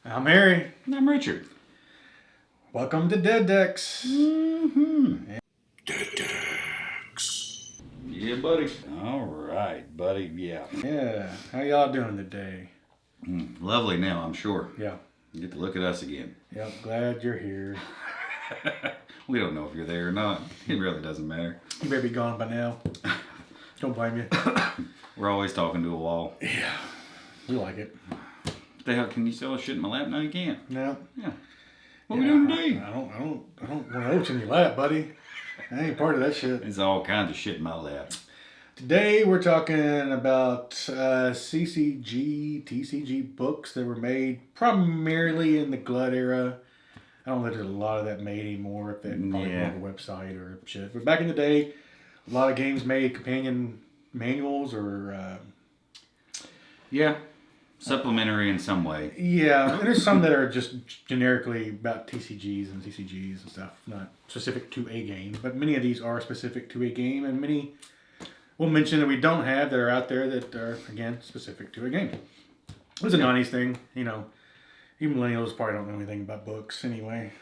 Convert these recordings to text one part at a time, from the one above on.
I'm Harry. And I'm Richard. Welcome to Dead Decks. Mm-hmm. Dead Decks. Yeah, buddy. All right, buddy. Yeah. Yeah. How y'all doing today? Lovely now, I'm sure. Yeah. You get to look at us again. Yep. Glad you're here. We don't know if you're there or not. It really doesn't matter. You may be gone by now. Don't blame you. We're always talking to a wall. Yeah. We like it. What the hell, can you sell shit in my lap? No, you can't. No. Yeah. What we doing today? I don't want to know what's in your lap, buddy. I ain't part of that shit. It's all kinds of shit in my lap. Today we're talking about CCG, TCG books that were made primarily in the Glut era. I don't know if there's a lot of that made anymore, if they probably on the website or shit. But back in the day, a lot of games made companion manuals or... yeah. Supplementary in some way. Yeah, and there's some that are just generically about TCGs and CCGs and stuff, not specific to a game. But many of these are specific to a game, and many we'll mention that we don't have that are out there that are, again, specific to a game. It was a 90s thing, you know. You millennials probably don't know anything about books anyway.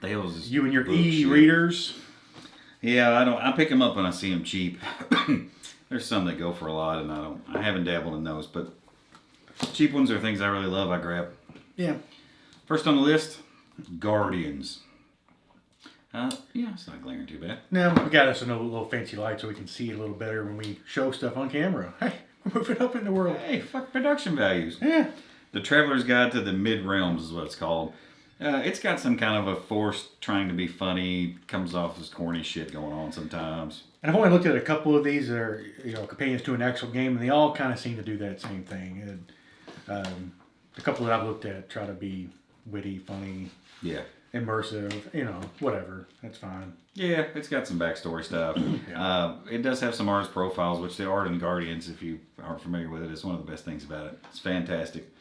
You and your e-readers. Yeah, I pick them up when I see them cheap. There's some that go for a lot, and I haven't dabbled in those, but cheap ones are things I really love. I grab. Yeah. First on the list, Guardians. Yeah, it's not glaring too bad. Now we got us a little fancy light so we can see it a little better when we show stuff on camera. Hey, we're moving up in the world. Hey, fuck production values. Yeah. The Traveler's Guide to the Mid-Realms is what it's called. It's got some kind of a forced trying to be funny, comes off as corny shit going on sometimes. And I've only looked at a couple of these that are, companions to an actual game, and they all kind of seem to do that same thing. And, a couple that I've looked at try to be witty, funny, immersive, whatever. That's fine. Yeah, it's got some backstory stuff. It does have some artist profiles, which the art in Guardians, if you aren't familiar with it, is one of the best things about it. It's fantastic.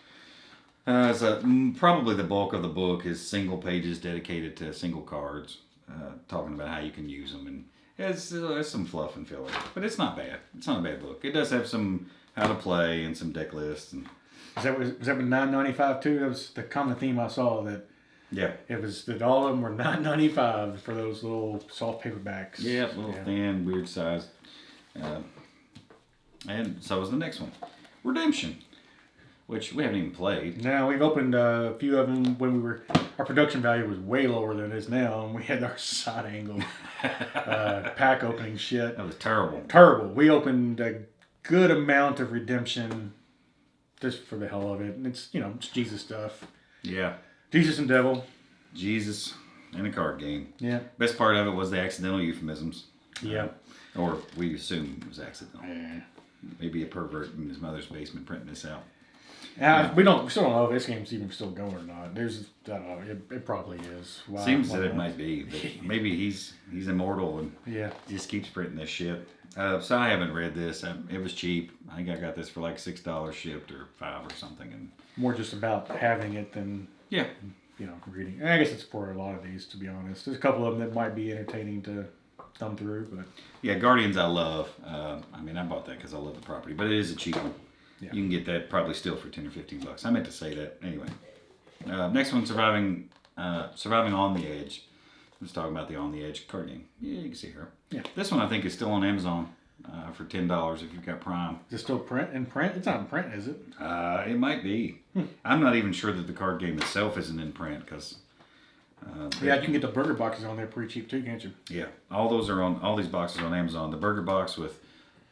Probably the bulk of the book is single pages dedicated to single cards, talking about how you can use them, and there's some fluff and filler, but it's not bad. It's not a bad book. It does have some how to play and some deck lists. And was that $9.95 too? That was the common theme I saw. That it was that all of them were $9.95 for those little soft paperbacks. Yeah, little thin, weird size. And so was the next one, Redemption, which we haven't even played. Now, we've opened a few of them when our production value was way lower than it is now, and we had our side angle pack opening shit. That was terrible. Terrible. We opened a good amount of Redemption just for the hell of it. And it's, it's Jesus stuff. Yeah. Jesus and Devil. Jesus and a card game. Yeah. Best part of it was the accidental euphemisms. Yeah. Or we assume it was accidental. Yeah. Maybe a pervert in his mother's basement printing this out. We still don't know if this game's even still going or not. I don't know. It probably is. Seems that it might be. But maybe he's immortal and just keeps printing this shit. So I haven't read this. It was cheap. I think I got this for like $6 shipped or $5 or something. And more just about having it than reading. And I guess it's for a lot of these, to be honest. There's a couple of them that might be entertaining to thumb through, but yeah, Guardians I love. I bought that because I love the property, but it is a cheap one. Yeah. You can get that probably still for $10 or $15. I meant to say that anyway. Next one, Surviving on the Edge. Let's talk about the On the Edge card game. Yeah, you can see her. Yeah. This one I think is still on Amazon for $10 if you've got Prime. Is it still in print? It's not in print, is it? It might be. I'm not even sure that the card game itself isn't in print because. You can get the burger boxes on there pretty cheap too, can't you? Yeah, all these boxes on Amazon. The burger box with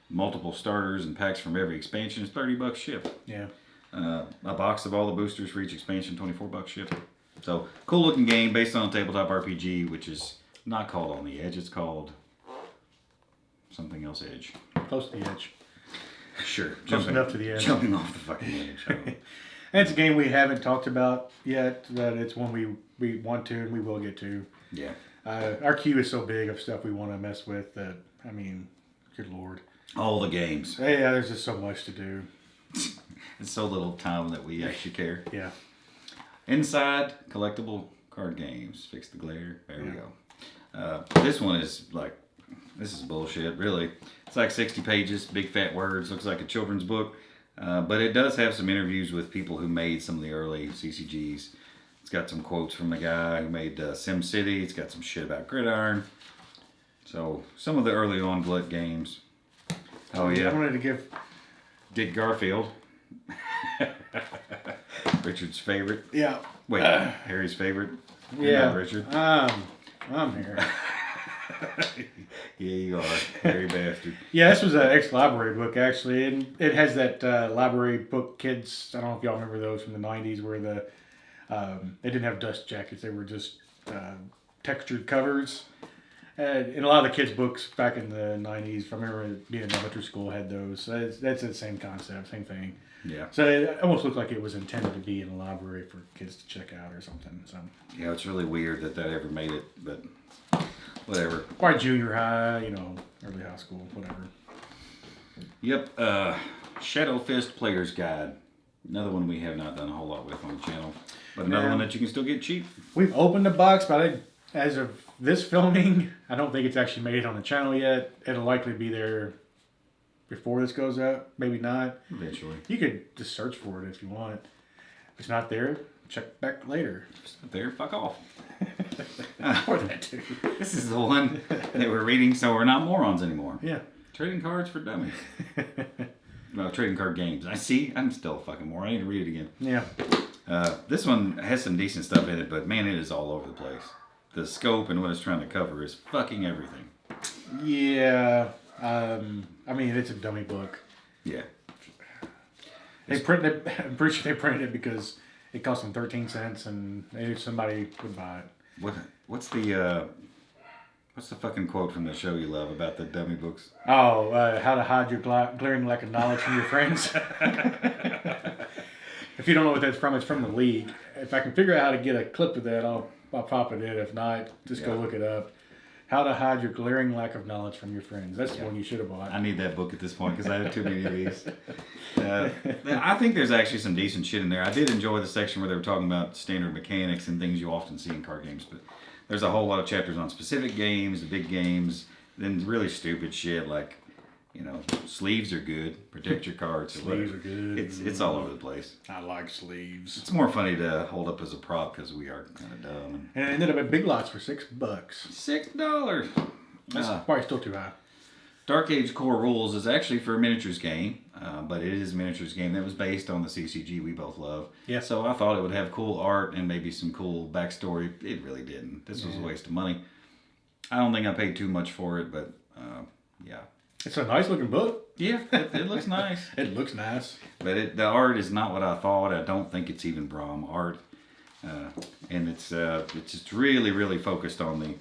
multiple starters and packs from every expansion is $30 shipped. Yeah. A box of all the boosters for each expansion, $24 shipped. So, cool looking game based on a tabletop RPG, which is not called On the Edge. It's called something else Edge. Close to the edge. Sure. Close enough to the edge. Jumping off the fucking edge. And it's a game we haven't talked about yet, but it's one we want to and we will get to. Yeah. Our queue is so big of stuff we want to mess with that, good Lord. All the games. Yeah, there's just so much to do. It's so little time that we actually care. Yeah. Inside, collectible card games. Fix the glare. There we go. This one is this is bullshit, really. It's like 60 pages, big fat words, looks like a children's book. But it does have some interviews with people who made some of the early CCGs. It's got some quotes from the guy who made SimCity. It's got some shit about Gridiron. So, some of the early on Glut games. Oh, yeah. I wanted to give Dick Garfield. Richard's favorite. Yeah. Wait, Harry's favorite? You're Yeah. not Richard? I'm here. Yeah, you are. Harry bastard. Yeah, this was an ex-library book, actually. And it has that library book kids, I don't know if y'all remember those from the 90s, where they didn't have dust jackets. They were just textured covers. And a lot of the kids' books back in the 90s, I remember being in elementary school, had those. So that's the same concept, same thing. Yeah. So it almost looked like it was intended to be in a library for kids to check out or something. So Yeah, it's really weird that ever made it, but whatever. probably junior high, early high school, whatever. Yep. Shadow Fist Player's Guide. Another one we have not done a whole lot with on the channel. But another one that you can still get cheap. We've opened the box, but as of this filming, I don't think it's actually made it on the channel yet. It'll likely be there before this goes up. Maybe not. Eventually. You could just search for it if you want. If it's not there, check back later. If it's not there, fuck off. Or that too. This is the one that we're reading, so we're not morons anymore. Yeah. Trading cards for dummies. Well, trading card games. I'm still a fucking moron. I need to read it again. Yeah. This one has some decent stuff in it, but man, it is all over the place. The scope and what it's trying to cover is fucking everything. Yeah. I mean, it's a dummy book. Yeah. They printed it. I'm pretty sure they printed it because it cost them 13 cents, and maybe somebody would buy it. What's the fucking quote from the show you love about the dummy books? Oh, how to hide your glaring lack of knowledge from your friends. If you don't know what that's from, it's from the League. If I can figure out how to get a clip of that, I'll pop it in. If not, just go look it up. How to hide your glaring lack of knowledge from your friends. That's the one you should have bought. I need that book at this point because I have too many of these. I think there's actually some decent shit in there. I did enjoy the section where they were talking about standard mechanics and things you often see in card games, but there's a whole lot of chapters on specific games, the big games, then really stupid shit like, sleeves are good, protect your cards. Sleeves are good. It's all over the place. I like sleeves. It's more funny to hold up as a prop because we are kind of dumb. And it ended up at Big Lots for $6. $6. That's probably still too high. Dark Age Core Rules is actually for a miniatures game, but it is a miniatures game that was based on the CCG we both love. Yeah. So I thought it would have cool art and maybe some cool backstory. It really didn't. This was a waste of money. I don't think I paid too much for it, but yeah. It's a nice looking book. Yeah, it looks nice. It looks nice. But the art is not what I thought. I don't think it's even Brahm art. And it's just really, really focused on the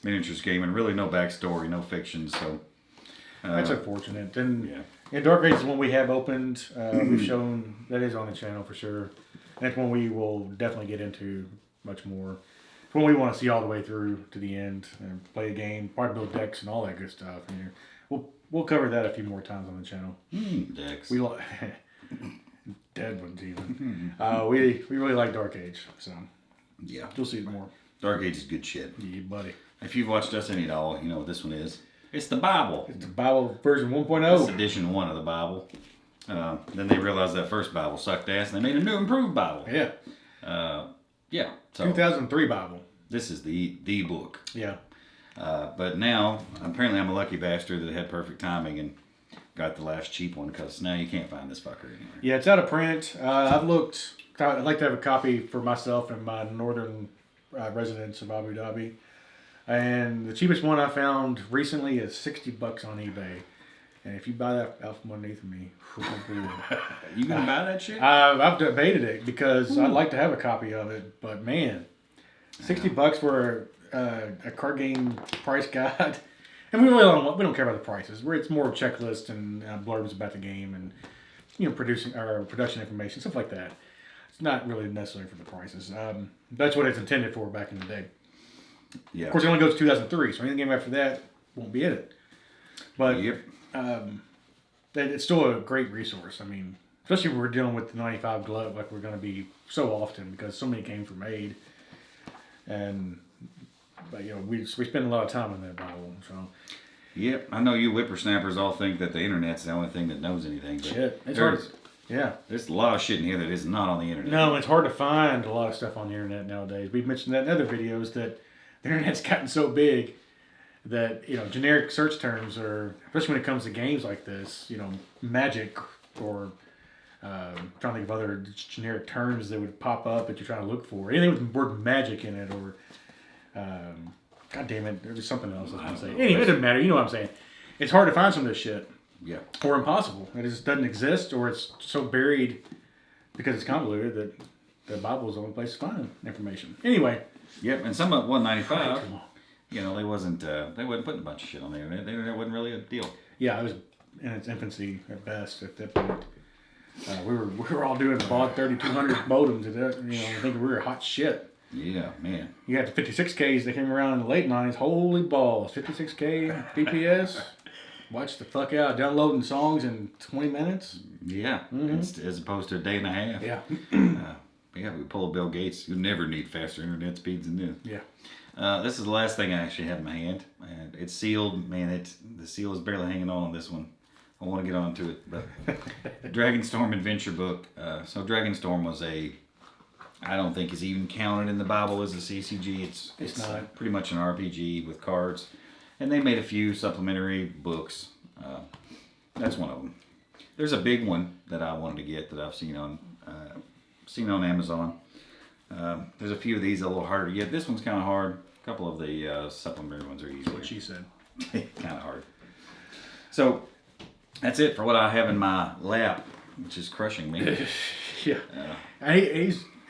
miniatures game and really no backstory, no fiction. So that's unfortunate. And Dark Age is one we have opened. We've shown that is on the channel for sure. And it's one we will definitely get into much more. It's one we want to see all the way through to the end and play a game, probably build decks and all that good stuff. And we'll cover that a few more times on the channel. Decks. We dead ones even. We really like Dark Age, so yeah, you'll see it more. Dark Age is good shit. Yeah, buddy. If you've watched us any at all, you know what this one is. It's the Bible. It's the Bible version 1.0. It's edition 1 of the Bible. Then they realized that first Bible sucked ass, and they made a new improved Bible. Yeah. Yeah. So 2003 Bible. this is the book. Yeah. But now, apparently I'm a lucky bastard that had perfect timing and got the last cheap one because now you can't find this fucker anywhere. Yeah, it's out of print. I've looked. I'd like to have a copy for myself and my northern residents of Abu Dhabi. And the cheapest one I found recently is $60 on eBay. And if you buy that out from underneath of me, You gonna buy that shit? I've debated it because I'd like to have a copy of it. But man, $60 for a card game price guide. And we don't care about the prices. It's more checklist and blurbs about the game and production information, stuff like that. It's not really necessary for the prices. That's what it's intended for back in the day. Yeah. Of course, it only goes to 2003, so anything after that won't be in it. But Yep. it's still a great resource. I mean, especially when we're dealing with the 95 Glut like we're going to be so often because so many games were made. But we spend a lot of time on that Bible. So Yep. I know you whippersnappers all think that the internet's the only thing that knows anything. But shit, it's there's, hard. Yeah. There's a lot of shit in here that is not on the internet. No, it's hard to find a lot of stuff on the internet nowadays. We've mentioned that in other videos that the internet's gotten so big that, you know, generic search terms are, especially when it comes to games like this, you know, magic or trying to think of other generic terms that would pop up that you're trying to look for. Anything with the word magic in it or, God damn it, there's something else I was going to say. Anyway, it doesn't matter. You know what I'm saying. It's hard to find some of this shit. Yeah. Or impossible. It just doesn't exist, or it's so buried because it's convoluted that the Bible is the only place to find information. Anyway. Yep, and some at 195, you know, they wasn't putting a bunch of shit on the internet. It wasn't really a deal. Yeah, it was in its infancy at best at that point. We were all doing baud 3200 modems at that, you know, thinking we were hot shit. Yeah, man. You had the 56Ks that came around in the late 90s. Holy balls. 56K DPS. Watch the fuck out. Downloading songs in 20 minutes. Yeah. As opposed to a day and a half. Yeah. Yeah, we pull a Bill Gates. You never need faster internet speeds than this. Yeah. This is the last thing I actually have in my hand. And it's sealed. Man, the seal is barely hanging on this one. I want to get onto it. But Dragonstorm Adventure Book. So Dragonstorm was I don't think is even counted in the Bible as a CCG. It's not. Pretty much an RPG with cards. And they made a few supplementary books. That's one of them. There's a big one that I wanted to get that I've seen on Amazon. There's a few of these a little harder to get. This one's kind of hard. A couple of the supplementary ones are easier. What she said. Kind of hard. So that's it for what I have in my lap, which is crushing me. Yeah.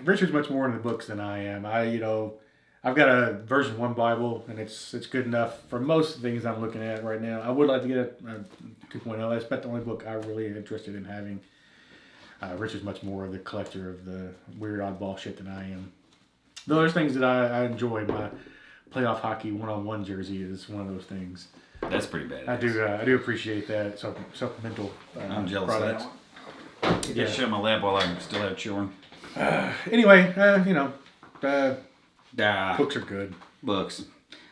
Richard's much more into the books than I am. I've got a version 1 Bible, and it's good enough for most of the things I'm looking at right now. I would like to get a 2.0. That's about the only book I'm really interested in having. Richard's much more of the collector of the weird oddball shit than I am. Though there's things that I enjoy. My playoff hockey 1-on-1 jersey is one of those things. That's pretty bad. I do appreciate that supplemental. I'm jealous of that. Yeah, shut my lap while I still have children. Anyway, books are good. Books.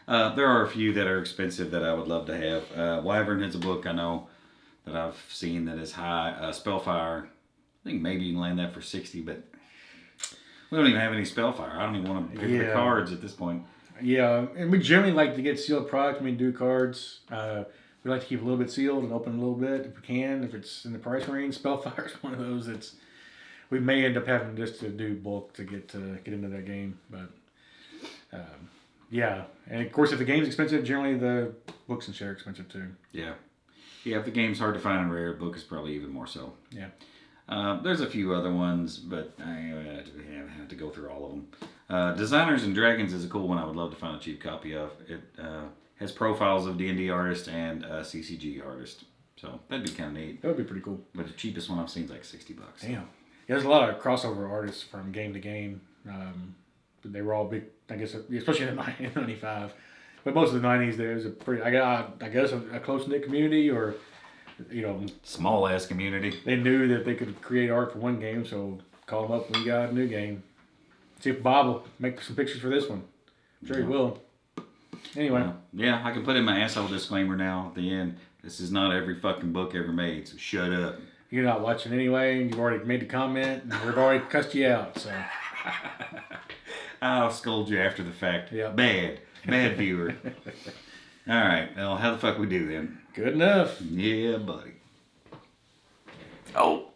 There are a few that are expensive that I would love to have. Wyvern has a book I know that I've seen that is high. Spellfire. I think maybe you can land that for 60, but we don't even have any Spellfire. I don't even want to pick the cards at this point. Yeah, and we generally like to get sealed products when we do cards. We like to keep a little bit sealed and open a little bit if we can, if it's in the price range. Spellfire is one of those that's we may end up having just to do bulk to get into that game, but yeah. And of course, if the game's expensive, generally the books and shit are expensive too. Yeah. If the game's hard to find and rare, book is probably even more so. Yeah. There's a few other ones, but I have to go through all of them. Designers and Dragons is a cool one I would love to find a cheap copy of. It has profiles of D&D artists and CCG artists. So that'd be kind of neat. That would be pretty cool. But the cheapest one I've seen is like $60. Damn. Yeah, there's a lot of crossover artists from game to game. They were all big, I guess, especially in 95. But most of the 90s, there's a pretty, I guess, a close-knit community or, small ass community. They knew that they could create art for one game, so call them up when you got a new game. See if Bob will make some pictures for this one. I'm sure he will. Anyway. I can put in my asshole disclaimer now at the end. This is not every fucking book ever made, so shut up. You're not watching anyway, and you've already made the comment, and we've already cussed you out, so. I'll scold you after the fact. Yep. Bad viewer. All right, well, how the fuck we do then? Good enough. Yeah, buddy. Oh.